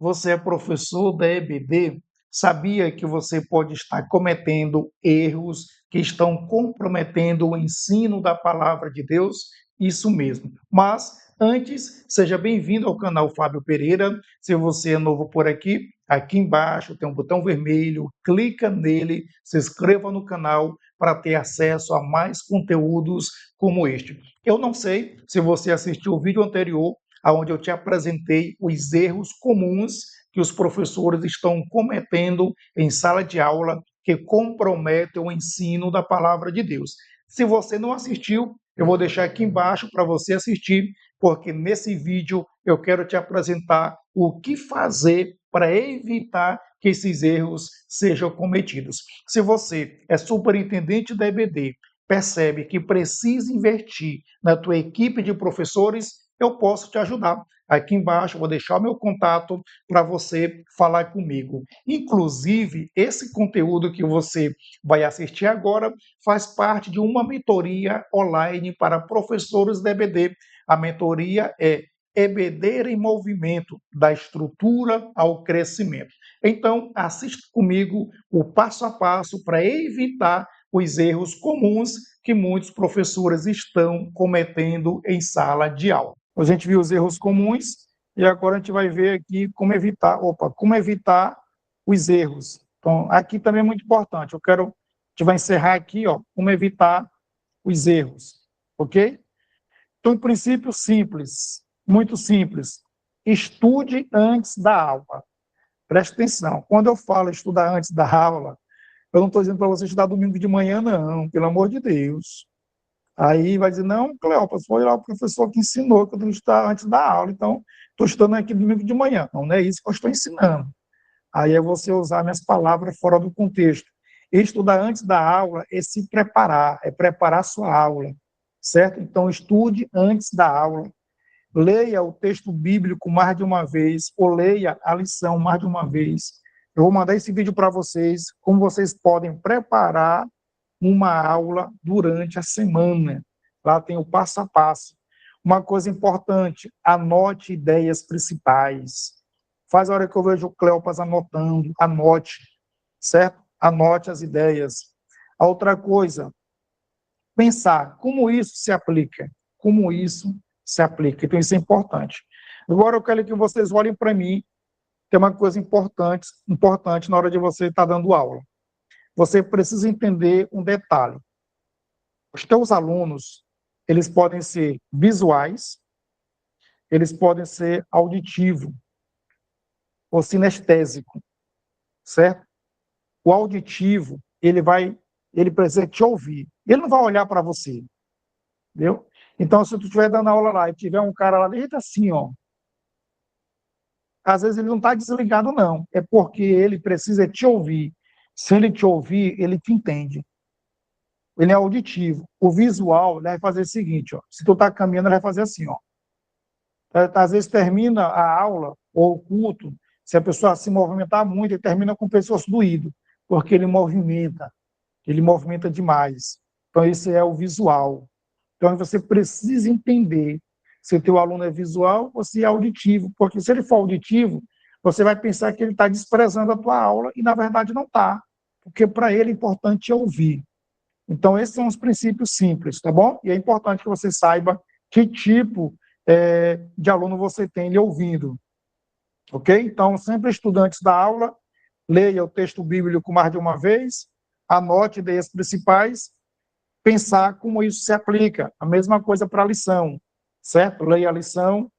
Você é professor da EBD? Sabia que você pode estar cometendo erros que estão comprometendo o ensino da palavra de Deus? Isso mesmo. Mas antes, seja bem-vindo ao canal Fábio Pereira. Se você é novo por aqui, aqui embaixo tem um botão vermelho, clica nele, se inscreva no canal para ter acesso a mais conteúdos como este. Eu não sei se você assistiu o vídeo anterior, onde eu te apresentei os erros comuns que os professores estão cometendo em sala de aula que comprometem o ensino da palavra de Deus. Se você não assistiu, eu vou deixar aqui embaixo para você assistir, porque nesse vídeo eu quero te apresentar o que fazer para evitar que esses erros sejam cometidos. Se você é superintendente da EBD, percebe que precisa investir na tua equipe de professores, eu posso te ajudar. Aqui embaixo eu vou deixar o meu contato para você falar comigo. Inclusive, esse conteúdo que você vai assistir agora faz parte de uma mentoria online para professores da EBD. A mentoria é EBD em Movimento, da estrutura ao crescimento. Então, assista comigo o passo a passo para evitar os erros comuns que muitos professores estão cometendo em sala de aula. A gente viu os erros comuns e agora a gente vai ver aqui como evitar os erros. Então, aqui também é muito importante. A gente vai encerrar aqui, como evitar os erros, ok? Então, em princípio simples, muito simples. Estude antes da aula. Preste atenção. Quando eu falo estudar antes da aula, eu não estou dizendo para você estudar domingo de manhã, não, pelo amor de Deus. Aí vai dizer, não, Cleopas, foi lá o professor que ensinou que eu tenho que estudar antes da aula, então estou estudando aqui domingo de manhã. Não, não é isso que eu estou ensinando. Aí é você usar minhas palavras fora do contexto. Estudar antes da aula é se preparar, é preparar a sua aula, certo? Então estude antes da aula, leia o texto bíblico mais de uma vez, ou leia a lição mais de uma vez. Eu vou mandar esse vídeo para vocês, como vocês podem preparar uma aula durante a semana. Lá tem o passo a passo. Uma coisa importante, anote ideias principais. Faz a hora que eu vejo o Cleopas anotando, anote, certo? Anote as ideias. A outra coisa, pensar como isso se aplica. Como isso se aplica. Então, isso é importante. Agora, eu quero que vocês olhem para mim. Tem uma coisa importante na hora de você estar dando aula. Você precisa entender um detalhe. Os teus alunos, eles podem ser visuais, eles podem ser auditivo ou sinestésico, certo? O auditivo, ele precisa te ouvir. Ele não vai olhar para você, entendeu? Então, se tu estiver dando aula lá e tiver um cara lá, deita assim, ó. Às vezes ele não está desligado, não. É porque ele precisa te ouvir. Se ele te ouvir, ele te entende. Ele é auditivo. O visual, ele vai fazer o seguinte, ó. Se tu está caminhando, ele vai fazer assim, ó. Às vezes termina a aula ou o culto, se a pessoa se movimentar muito, ele termina com o pescoço doído, porque ele movimenta demais. Então, esse é o visual. Então, você precisa entender se o teu aluno é visual ou se é auditivo, porque se ele for auditivo, você vai pensar que ele está desprezando a tua aula e, na verdade, não está, porque para ele é importante ouvir. Então, esses são os princípios simples, tá bom? E é importante que você saiba que tipo de aluno você tem lhe ouvindo, ok? Então, sempre estudantes da aula, leia o texto bíblico mais de uma vez, anote ideias principais, pensar como isso se aplica. A mesma coisa para a lição, certo? Leia a lição,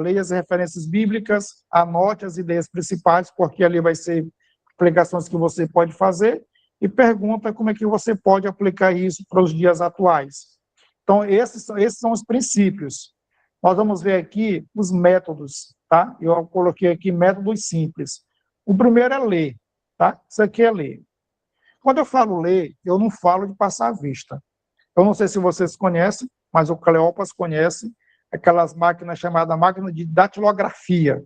leia as referências bíblicas, anote as ideias principais, porque ali vai ser aplicações que você pode fazer, e pergunta como é que você pode aplicar isso para os dias atuais. Então, esses são os princípios. Nós vamos ver aqui os métodos, tá? Eu coloquei aqui métodos simples. O primeiro é ler, tá? Isso aqui é ler. Quando eu falo ler, eu não falo de passar a vista. Eu não sei se vocês conhecem, mas o Cleopas conhece aquelas máquinas chamadas máquina de datilografia,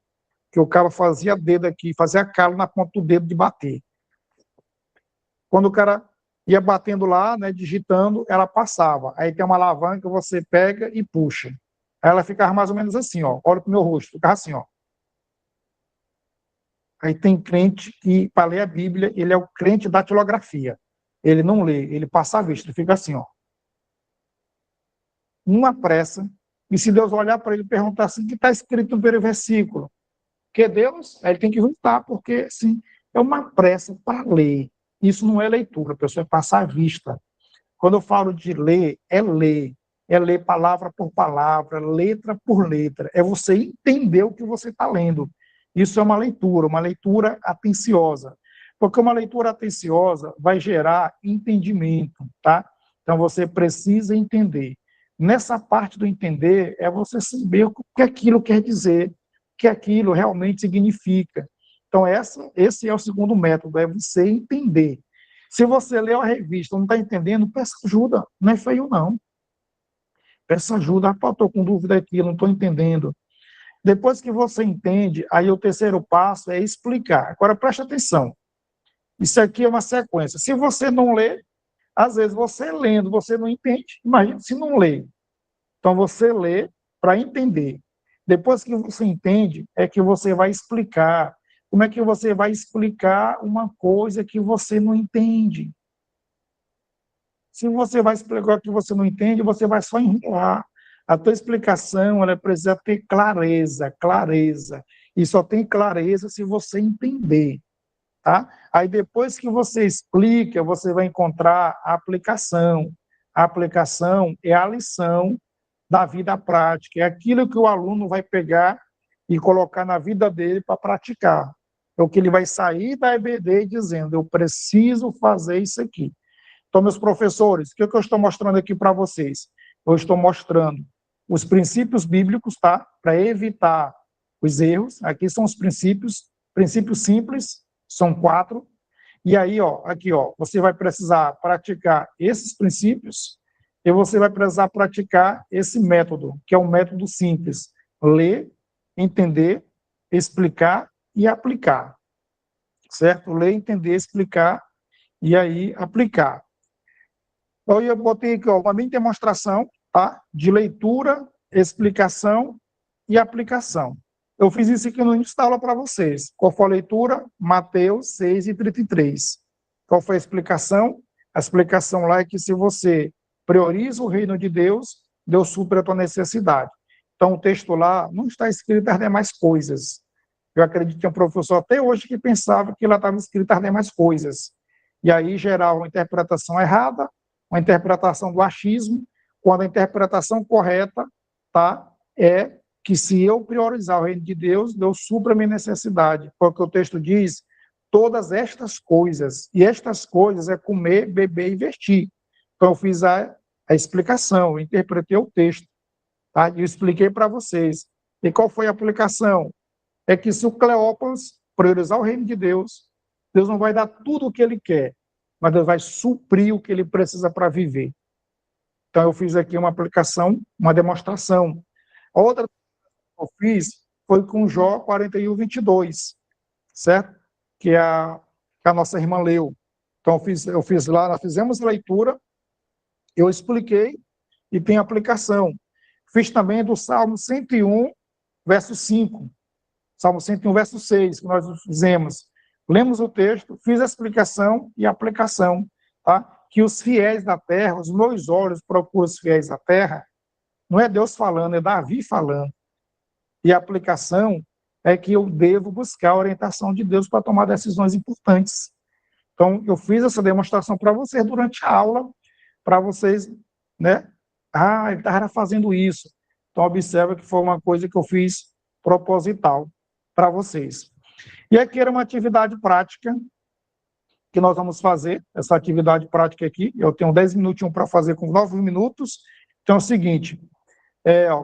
que o cara fazia dedo aqui, fazia calo na ponta do dedo de bater. Quando o cara ia batendo lá, né, digitando, ela passava. Aí tem uma alavanca que você pega e puxa. Aí ela ficava mais ou menos assim, ó. Olha pro meu rosto, ficava assim, ó. Aí tem crente que, para ler a Bíblia, ele é o crente da datilografia. Ele não lê, ele passa a vista, ele fica assim, ó, numa pressa, e se Deus olhar para ele e perguntar assim, o que está escrito no primeiro versículo? Que Deus, aí ele tem que juntar, porque assim, é uma pressa para ler. Isso não é leitura, a pessoa é passar a vista. Quando eu falo de ler, é ler palavra por palavra, letra por letra, é você entender o que você está lendo. Isso é uma leitura atenciosa, porque uma leitura atenciosa vai gerar entendimento, tá? Então você precisa entender. Nessa parte do entender, é você saber o que aquilo quer dizer, o que aquilo realmente significa. Então, esse é o segundo método, é você entender. Se você lê a revista e não está entendendo, peça ajuda. Não é feio, não. Peça ajuda. Ah, estou com dúvida aqui, não estou entendendo. Depois que você entende, aí o terceiro passo é explicar. Agora, preste atenção. Isso aqui é uma sequência. Se você não lê, às vezes você lendo, você não entende. Imagina se não lê. Então, você lê para entender. Depois que você entende, é que você vai explicar. Como é que você vai explicar uma coisa que você não entende? Se você vai explicar o que você não entende, você vai só enrolar. A tua explicação, ela precisa ter clareza, clareza. E só tem clareza se você entender, tá? Aí depois que você explica, você vai encontrar a aplicação. A aplicação é a lição da vida prática, é aquilo que o aluno vai pegar e colocar na vida dele para praticar. É o que ele vai sair da EBD dizendo, eu preciso fazer isso aqui. Então, meus professores, o que eu estou mostrando aqui para vocês? Eu estou mostrando os princípios bíblicos, tá? Para evitar os erros. Aqui são os princípios simples, são 4. E aí, ó, aqui, ó, você vai precisar praticar esses princípios e você vai precisar praticar esse método, que é um método simples. Ler, entender, explicar e aplicar. Certo? Ler, entender, explicar e aí aplicar. Então, eu botei aqui ó, uma mini demonstração, tá? De leitura, explicação e aplicação. Eu fiz isso aqui no início da aula para vocês. Qual foi a leitura? Mateus 6:33. Qual foi a explicação? A explicação lá é que se você prioriza o reino de Deus, Deus supre a tua necessidade. Então, o texto lá não está escrito as demais coisas. Eu acredito que tinha um professor até hoje que pensava que lá estava escrito as demais coisas. E aí gerava uma interpretação errada, uma interpretação do achismo, quando a interpretação correta, tá, é que se eu priorizar o reino de Deus, Deus supra a minha necessidade, porque o texto diz todas estas coisas, e estas coisas é comer, beber e vestir. Então eu fiz a explicação, eu interpretei o texto, tá, e eu expliquei para vocês. E qual foi a aplicação? É que se o Cleópas priorizar o reino de Deus, Deus não vai dar tudo o que ele quer, mas Deus vai suprir o que ele precisa para viver. Então, eu fiz aqui uma aplicação, uma demonstração. A outra que eu fiz foi com Jó 41:22, certo? Que a nossa irmã leu. Então, eu fiz lá, nós fizemos leitura, eu expliquei e tem aplicação. Fiz também do Salmo 101, verso 5. Salmo 101, verso 6, que nós fizemos. Lemos o texto, fiz a explicação e a aplicação, tá? Que os fiéis da terra, os meus olhos procuram os fiéis da terra, não é Deus falando, é Davi falando. E a aplicação é que eu devo buscar a orientação de Deus para tomar decisões importantes. Então, eu fiz essa demonstração para vocês durante a aula, para vocês, né? Ah, ele estava fazendo isso. Então, observa que foi uma coisa que eu fiz proposital para vocês. E aqui era uma atividade prática que nós vamos fazer, essa atividade prática aqui. Eu tenho 10 minutinhos para fazer com 9 minutos. Então é o seguinte,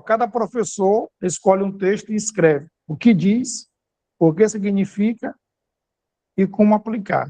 cada professor escolhe um texto e escreve o que diz, o que significa e como aplicar.